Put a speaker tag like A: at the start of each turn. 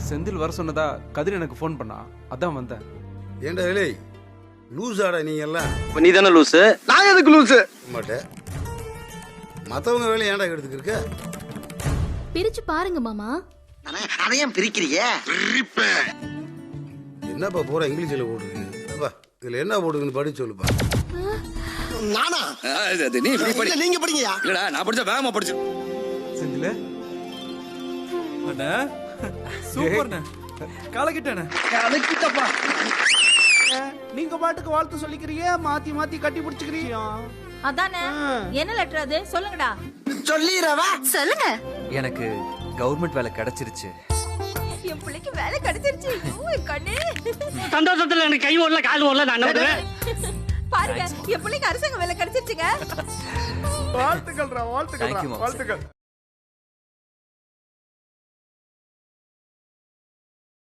A: செந்தில் வர சொன்னதா கதிர் எனக்கு ஃபோன் பண்ணா, அதான் வந்தேன்.
B: ஏண்டா இலை லூஸ் ஆடா நீங்க எல்லாம்.
C: இப்ப நீ தானே லூசு,
D: நான் எதுக்கு லூசு
B: மாட்டேன். மற்றவங்க வேலையை ஏன்டா எடுத்துக்கு இருக்க?
E: பிரிச்சு பாருங்க மாமா.
D: அதையும் பிரிக்கிறீங்க.
B: என்னப்பா பூரா இங்கிலீஷில் போட்டுருக்கு. இதுல என்ன போட்டுருக்குன்னு படிச்சு சொல்லுப்பா.
D: நானா
C: நீ இப்படி படி.
D: இல்ல, நீங்க படிங்கயா.
C: இல்லடா நான் படிச்சா வேகமா படிச்சு.
A: செந்தில்
F: அண்ணா சூப்பர்ண்ணே, கலக்கிட்டேண்ணே.
D: அதுக்கிட்டப்பா
G: நீங்க பாட்டுக்கு வாழ்த்து சொல்லிக்கிறீங்க, மாத்தி மாத்தி கட்டி பிடிச்சுக்கிறீங்க.
E: அதானே, என்ன லெட்டர் அது சொல்லுங்கடா.
D: சொல்லிரவா
E: சொல்லுங்க.
F: எனக்கு கவர்மெண்ட் வேலை கிடைச்சிருச்சு.
E: என் பிள்ளைக்கு வேலை கிடைச்சிருச்சு. கண்ணு
H: சந்தோஷத்துல எனக்கு கை ஓடல கால் ஓடல. நான் நம்புறேன்.
E: பாருங்க, என் பிள்ளைக்கு அரசாங்க வேலை கிடைச்சிருச்சுங்க.
G: வாழ்த்துக்கள்ரா, வாழ்த்துக்கள்,
F: Thank you, mom.
G: வாழ்த்துக்கள்.